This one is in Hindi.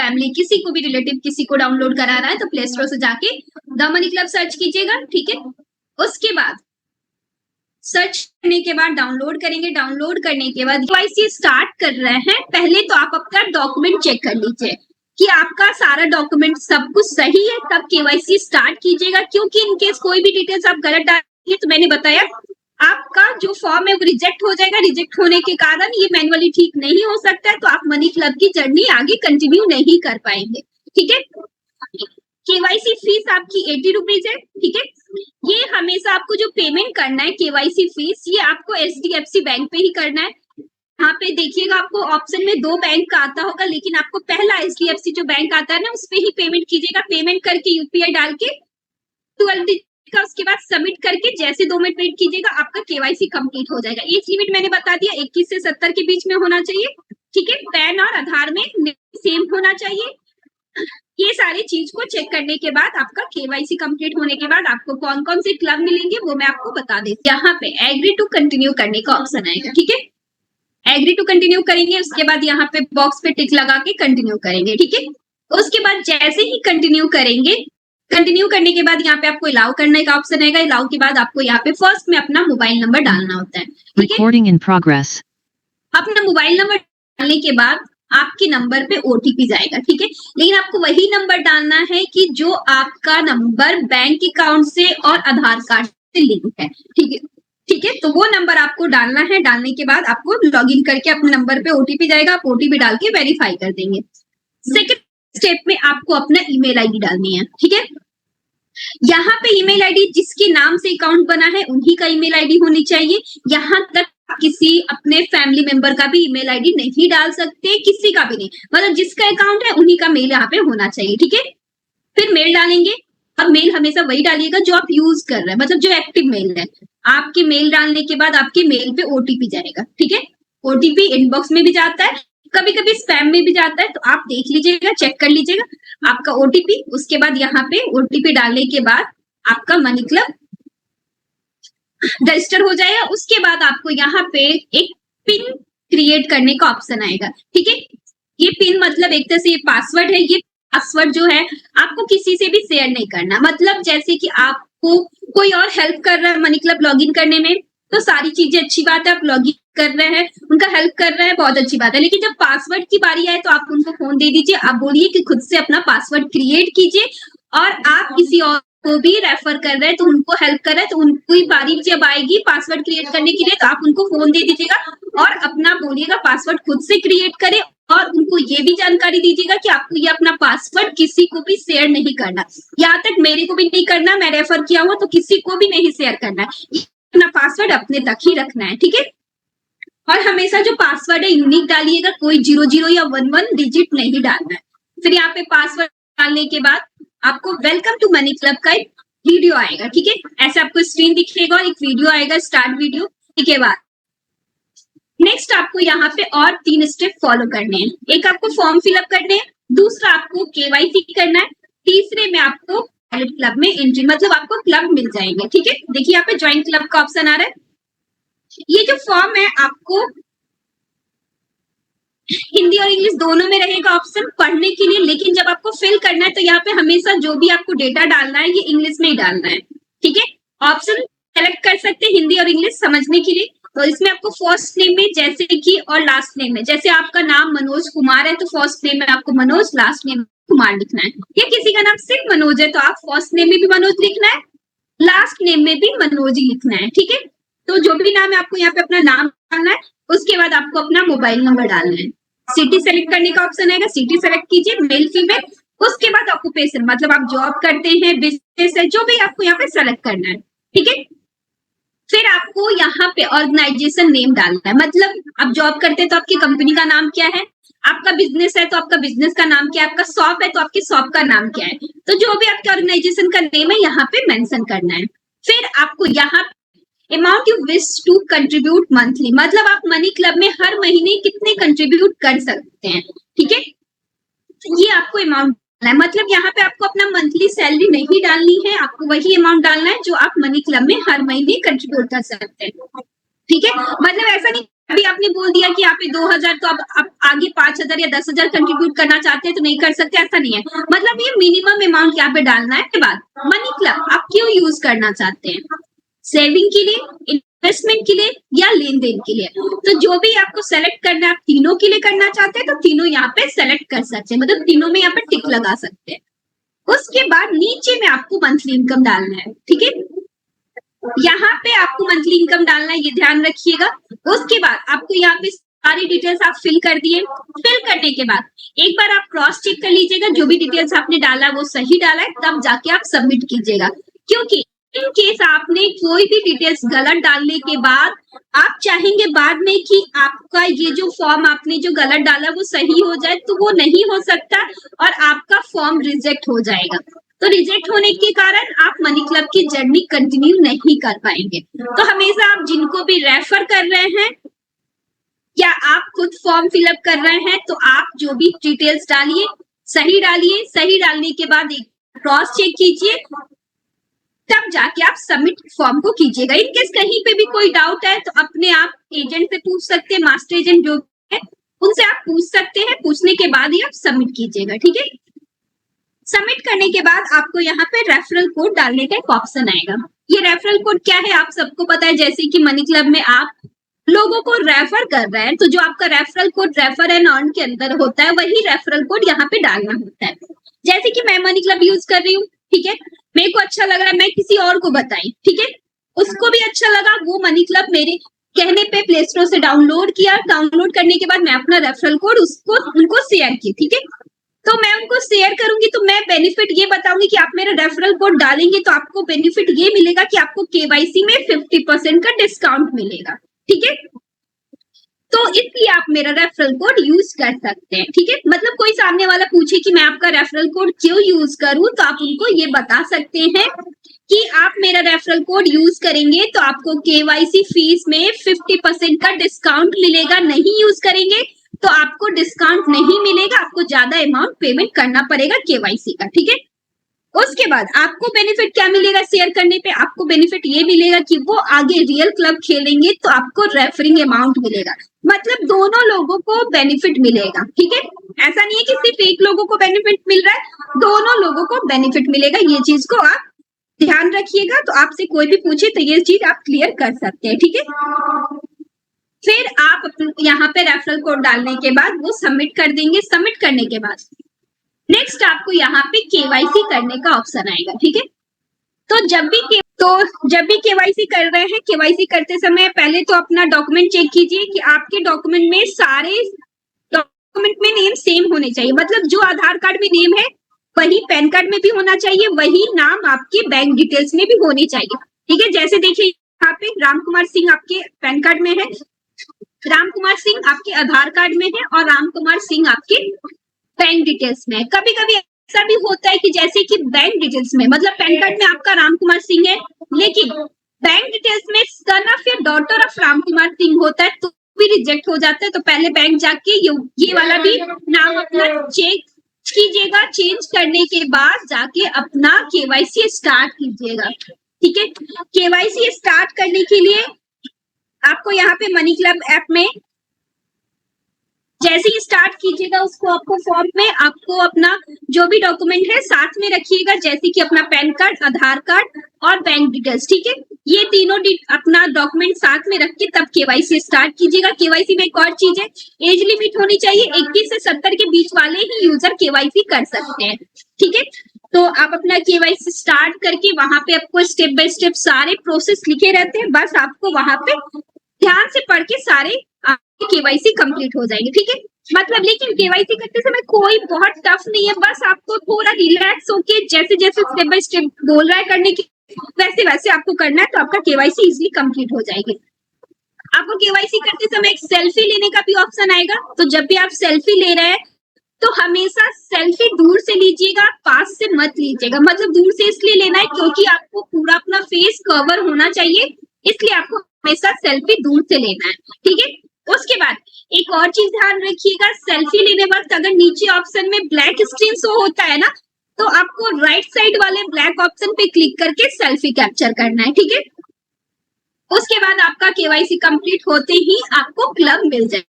फैमिली, किसी को भी रिलेटिव किसी को डाउनलोड करा रहा है तो प्ले स्टोर से जाके द मनी क्लब सर्च कीजिएगा, ठीक है। उसके बाद सर्च करने के बाद डाउनलोड करेंगे, डाउनलोड करने के बाद केवाईसी स्टार्ट कर रहे हैं, पहले तो आप अपना डॉक्यूमेंट चेक कर लीजिए कि आपका सारा डॉक्यूमेंट सब कुछ सही है, तब केवाईसी स्टार्ट कीजिएगा। क्योंकि इनकेस कोई भी डिटेल्स आप गलत डालेंगे तो मैंने बताया आपका जो फॉर्म है वो रिजेक्ट हो जाएगा, रिजेक्ट होने के कारण ये मैन्युअली ठीक नहीं हो सकता है, तो आप मनी क्लब की जर्नी आगे कंटिन्यू नहीं कर पाएंगे, ठीक है। केवाईसी फीस आपकी 80 रुपीज है, ठीक है। ये हमेशा आपको जो पेमेंट करना है केवाईसी फीस, ये आपको एचडीएफसी बैंक पे ही करना है। यहाँ पे देखिएगा आपको ऑप्शन में 2 बैंक का आता होगा, लेकिन आपको पहला एचडीएफसी जो बैंक आता है ना उस पे ही पेमेंट कीजिएगा। पेमेंट करके यूपीआई डाल के 12 डिजिट का उसके बाद सबमिट करके जैसे 2 मिनट वेट कीजिएगा, आपका केवाईसी कंप्लीट हो जाएगा। एज लिमिट मैंने बता दिया 21 से 70 के बीच में होना चाहिए, ठीक है। पैन और आधार में सेम होना चाहिए। ये सारी चीज को चेक करने के बाद आपका केवाईसी कंप्लीट होने के बाद आपको कौन कौन से क्लब मिलेंगे वो मैं आपको बता देती हूँ। यहाँ पे एग्री टू कंटिन्यू करने का ऑप्शन आएगा, ठीक है। एग्री टू कंटिन्यू करेंगे, उसके बाद यहाँ पे बॉक्स पे टिक लगा के कंटिन्यू करेंगे, ठीक है। उसके बाद जैसे ही कंटिन्यू करेंगे, कंटिन्यू करने के बाद यहाँ पे आपको अलाउ करने का ऑप्शन आएगा। अलाउ के बाद आपको यहाँ पे फर्स्ट में अपना मोबाइल नंबर डालना होता है, ठीक है। अपना मोबाइल नंबर डालने के बाद आपके नंबर पे ओटीपी जाएगा, ठीक है। लेकिन आपको वही नंबर डालना है कि जो आपका नंबर बैंक अकाउंट से और आधार कार्ड से लिंक है, ठीक है, ठीक है। तो वो नंबर आपको डालना है। डालने के बाद आपको लॉगिन करके अपने नंबर पे ओटीपी जाएगा, आप ओटीपी डाल के वेरीफाई कर देंगे। सेकंड स्टेप में आपको अपना ईमेल आईडी डालनी है, ठीक है। यहाँ पे ईमेल आईडी जिसके नाम से अकाउंट बना है उन्हीं का ईमेल आईडी होनी चाहिए। यहाँ तक किसी अपने फैमिली मेंबर का भी ईमेल आईडी नहीं डाल सकते, किसी का भी नहीं, मतलब जिसका अकाउंट है उन्हीं का मेल यहाँ पे होना चाहिए, ठीक है। फिर मेल डालेंगे, और मेल हमेशा वही डालिएगा जो आप यूज कर रहे हैं, मतलब जो एक्टिव मेल है। आपके मेल डालने के बाद आपके मेल पे ओटीपी जाएगा, ठीक है। ओटीपी इनबॉक्स में भी जाता है, कभी कभी स्पैम में भी जाता है, तो आप देख लीजिएगा, चेक कर लीजिएगा आपका ओटीपी। उसके बाद यहाँ पे ओटीपी डालने के बाद आपका मनी क्लब रजिस्टर हो जाएगा। उसके बाद आपको यहाँ पे एक पिन क्रिएट करने का ऑप्शन आएगा, ठीक है। ये पिन मतलब एक तरह से ये पासवर्ड है। ये पासवर्ड जो है आपको किसी से भी शेयर नहीं करना, मतलब जैसे कि आपको कोई और हेल्प कर रहा है मनी क्लब लॉगिन करने में तो सारी चीजें अच्छी बात है, आप लॉगिन कर रहे हैं, उनका हेल्प कर रहे हैं, बहुत अच्छी बात है। लेकिन जब पासवर्ड की बारी आए तो आप उनको फोन दे दीजिए, आप बोलिए कि खुद से अपना पासवर्ड क्रिएट कीजिए, और आप किसी और को भी रेफर कर रहे हैं तो उनको हेल्प कर रहे हैं तो उनकी बारी जब आएगी पासवर्ड क्रिएट करने के लिए तो आप उनको फोन दे दीजिएगा और अपना बोलिएगा पासवर्ड खुद से क्रिएट करें, और उनको ये भी जानकारी दीजिएगा कि आपको ये अपना पासवर्ड किसी को भी शेयर नहीं करना। यहाँ तक मेरे को भी नहीं करना, मैं रेफर किया हुआ तो किसी को भी नहीं शेयर करना है, अपना पासवर्ड अपने तक ही रखना है, ठीक है। और हमेशा जो पासवर्ड है यूनिक डालिएगा, कोई 00 या 11 डिजिट नहीं डालना है। फिर यहाँ पे पासवर्ड डालने के बाद आपको वेलकम टू मनी क्लब का एक वीडियो आएगा, ठीक है। ऐसे आपको स्क्रीन दिखेगा और एक वीडियो आएगा, स्टार्ट वीडियो। ठीक है, बाद नेक्स्ट आपको यहाँ पे और 3 स्टेप फॉलो करने हैं। एक आपको फॉर्म फिलअप करने हैं, दूसरा आपको केवाईसी करना है, तीसरे में आपको पायलट क्लब में एंट्री, मतलब आपको क्लब मिल जाएंगे, ठीक है। देखिए यहाँ पे ज्वाइन क्लब का ऑप्शन आ रहा है। ये जो फॉर्म है आपको हिंदी और इंग्लिश दोनों में रहेगा ऑप्शन पढ़ने के लिए, लेकिन जब आपको फिल करना है तो यहाँ पे हमेशा जो भी आपको डेटा डालना है ये इंग्लिश में ही डालना है, ठीक है। ऑप्शन सेलेक्ट कर सकते हैं हिंदी और इंग्लिश समझने के लिए। तो इसमें आपको फर्स्ट नेम में जैसे कि और लास्ट नेम में, जैसे आपका नाम मनोज कुमार है तो फर्स्ट नेम में आपको मनोज, लास्ट नेम कुमार लिखना है। या किसी का नाम सिर्फ मनोज है तो आप फर्स्ट नेम में भी मनोज लिखना है, लास्ट नेम में भी मनोज ही लिखना है, ठीक है। तो जो भी नाम है आपको यहाँ पे अपना नाम डालना है, उसके बाद आपको अपना मोबाइल नंबर डालना है। सिटी सेलेक्ट करने का ऑप्शन आएगा, सिटी सेलेक्ट कीजिए, मेल फीमेल। उसके बाद ऑक्यूपेशन, मतलब आप जॉब करते हैं, बिजनेस है, जो भी आपको यहाँ पे सेलेक्ट करना है, ठीक है। फिर आपको यहाँ पे ऑर्गेनाइजेशन नेम डालना है, मतलब आप जॉब करते हैं तो आपकी कंपनी का नाम क्या है, आपका बिजनेस है तो आपका बिजनेस का नाम क्या है, आपका शॉप है तो आपकी शॉप का नाम क्या है। तो जो भी आपके ऑर्गेनाइजेशन का नेम है यहाँ पे मेंशन करना है। फिर आपको यहाँ amount you wish to contribute monthly, मतलब आप मनी क्लब में हर महीने कितने कंट्रीब्यूट कर सकते हैं, ठीक है। ये आपको अमाउंट डालना है, मतलब यहाँ पे आपको अपना मंथली सैलरी नहीं डालनी है, आपको वही अमाउंट डालना है जो आप मनी क्लब में हर महीने कंट्रीब्यूट कर सकते हैं, ठीक है। मतलब ऐसा नहीं अभी आपने बोल दिया कि आप 2000 तो अब आप आगे 5000 या 10,000 कंट्रीब्यूट करना चाहते हैं तो नहीं कर सकते, ऐसा नहीं है। मतलब ये मिनिमम अमाउंट यहाँ पे डालना है। के बाद मनी क्लब आप क्यों यूज करना चाहते हैं? सेविंग के लिए, इन्वेस्टमेंट के लिए या लेन देन के लिए? तो जो भी आपको सेलेक्ट करना है, आप तीनों के लिए करना चाहते हैं तो तीनों यहाँ पे सेलेक्ट कर सकते हैं, मतलब तीनों में यहाँ पे टिक लगा सकते हैं। उसके बाद नीचे में आपको मंथली इनकम डालना है, ठीक है। यहाँ पे आपको मंथली इनकम डालना है, ये ध्यान रखिएगा। उसके बाद आपको यहाँ पे सारी डिटेल्स आप फिल कर दिए। फिल करने के बाद एक बार आप क्रॉस चेक कर लीजिएगा, जो भी डिटेल्स आपने डाला वो सही डाला है, तब जाके आप सबमिट कीजिएगा। क्योंकि इन केस आपने कोई भी डिटेल्स गलत डालने के बाद आप चाहेंगे बाद में कि आपका ये जो फॉर्म आपने जो गलत डाला वो सही हो जाए, तो वो नहीं हो सकता और आपका फॉर्म रिजेक्ट हो जाएगा। तो रिजेक्ट होने के कारण आप मनी क्लब की जर्नी कंटिन्यू नहीं कर पाएंगे। तो हमेशा आप जिनको भी रेफर कर रहे हैं या आप खुद फॉर्म फिलअप कर रहे हैं, तो आप जो भी डिटेल्स डालिए सही डालिए। सही डालने के बाद एक क्रॉस चेक कीजिए, तब जाके आप सबमिट फॉर्म को कीजिएगा। इन केस कहीं पे भी कोई डाउट है तो अपने आप एजेंट से पूछ सकते हैं, मास्टर एजेंट जो है उनसे आप पूछ सकते हैं। पूछने के बाद ही आप सबमिट कीजिएगा, ठीक है। सबमिट करने के बाद आपको यहाँ पे रेफरल कोड डालने का एक ऑप्शन आएगा। ये रेफरल कोड क्या है आप सबको पता है, जैसे कि मनी क्लब में आप लोगों को रेफर कर रहे हैं तो जो आपका referral code refer and earn के अंदर होता है वही रेफरल कोड यहाँ पे डालना होता है। जैसे कि मैं मनी क्लब यूज कर रही हूँ, ठीक है, मेरे को अच्छा लग रहा है, मैं किसी और को बताई, ठीक है, उसको भी अच्छा लगा, वो मनी क्लब मेरे कहने पे प्ले स्टोर से डाउनलोड किया। डाउनलोड करने के बाद मैं अपना रेफरल कोड उसको उनको शेयर की, ठीक है। तो मैं उनको शेयर करूंगी तो मैं बेनिफिट ये बताऊंगी कि आप मेरा रेफरल कोड डालेंगे तो आपको बेनिफिट ये मिलेगा कि आपको केवाईसी में 50% का डिस्काउंट मिलेगा, ठीक है। तो इसलिए आप मेरा रेफरल कोड यूज कर सकते हैं, ठीक है। मतलब कोई सामने वाला पूछे कि मैं आपका रेफरल कोड क्यों यूज करूं, तो आप उनको ये बता सकते हैं कि आप मेरा रेफरल कोड यूज करेंगे तो आपको केवाईसी फीस में 50% का डिस्काउंट मिलेगा। नहीं यूज करेंगे तो आपको डिस्काउंट नहीं मिलेगा, आपको ज्यादा अमाउंट पेमेंट करना पड़ेगा केवाईसी का, ठीक है। उसके बाद आपको बेनिफिट क्या मिलेगा शेयर करने पे? आपको बेनिफिट ये मिलेगा कि वो आगे रियल क्लब खेलेंगे तो आपको रेफरिंग अमाउंट मिलेगा। मतलब दोनों लोगों को बेनिफिट मिलेगा, ठीक है। ऐसा नहीं है कि सिर्फ एक लोगों को बेनिफिट मिल रहा है, दोनों लोगों को बेनिफिट मिलेगा। ये चीज को आप ध्यान रखिएगा। तो आपसे कोई भी पूछे तो ये चीज आप क्लियर कर सकते हैं, ठीक है। फिर आप यहाँ पे रेफरल कोड डालने के बाद वो सबमिट कर देंगे। सबमिट करने के बाद नेक्स्ट आपको यहाँ पे केवाईसी करने का ऑप्शन आएगा, ठीक है। तो जब भी केवाईसी कर रहे हैं, केवाईसी करते समय पहले तो अपना डॉक्यूमेंट चेक कीजिए कि आपके डॉक्यूमेंट में सारे डॉक्यूमेंट में नेम सेम होने चाहिए। मतलब जो आधार कार्ड में नेम है वही पैन कार्ड में भी होना चाहिए, वही नाम आपके बैंक डिटेल्स में भी होने चाहिए, ठीक है। जैसे देखिए यहाँ पे राम कुमार सिंह आपके पैन कार्ड में है, राम कुमार सिंह आपके आधार कार्ड में है और राम कुमार सिंह आपके बैंक डिटेल्स में। कभी कभी ऐसा भी होता है कि जैसे कि बैंक डिटेल्स में मतलब पैन कार्ड में आपका राम कुमार सिंह है लेकिन बैंक डिटेल्स में सन ऑफ या डॉटर ऑफ राम कुमार सिंह होता है तो भी रिजेक्ट हो जाता है। तो पहले बैंक जाके ये वाला भी नाम अपना चेक कीजिएगा। चेंज करने के बाद जाके अपना केवाईसी स्टार्ट कीजिएगा, ठीक है। केवाईसी स्टार्ट करने के लिए आपको यहाँ पे मनी क्लब ऐप में जैसे ही स्टार्ट कीजिएगा उसको आपको फॉर्म में आपको अपना जो भी डॉक्यूमेंट है साथ में रखिएगा, जैसे कि अपना पैन कार्ड, आधार कार्ड और बैंक डिटेल्स, ठीक है। ये तीनों अपना डॉक्यूमेंट साथ में रख के तब केवाईसी स्टार्ट कीजिएगा। केवाईसी में एक और चीज है, एज लिमिट होनी चाहिए। 21 से 70 के बीच वाले ही यूजर केवाईसी कर सकते हैं, ठीक है। तो आप अपना केवाईसी स्टार्ट करके वहां पे आपको स्टेप बाय स्टेप सारे प्रोसेस लिखे रहते हैं, बस आपको वहां पे ध्यान से पढ़ के सारे केवाईसी कंप्लीट हो जाएंगे, ठीक है। मतलब लेकिन केवाईसी करते समय कोई बहुत टफ नहीं है, बस आपको थोड़ा रिलैक्स होके जैसे जैसे स्टेप बाय स्टेप बोल रहा है करने की वैसे वैसे आपको करना है, तो आपका केवाईसी इजीली कंप्लीट हो जाएगी। आपको केवाईसी करते समय एक सेल्फी लेने का भी ऑप्शन आएगा। तो जब भी आप सेल्फी ले रहे हैं तो हमेशा सेल्फी दूर से लीजिएगा, पास से मत लीजिएगा। मतलब दूर से इसलिए लेना है क्योंकि आपको पूरा अपना फेस कवर होना चाहिए, इसलिए आपको हमेशा सेल्फी दूर से लेना है, ठीक है। उसके बाद एक और चीज ध्यान रखिएगा, सेल्फी लेने वक्त अगर नीचे ऑप्शन में ब्लैक स्क्रीन शो होता है ना, तो आपको राइट साइड वाले ब्लैक ऑप्शन पे क्लिक करके सेल्फी कैप्चर करना है, ठीक है। उसके बाद आपका केवाईसी कंप्लीट होते ही आपको क्लब मिल जाए।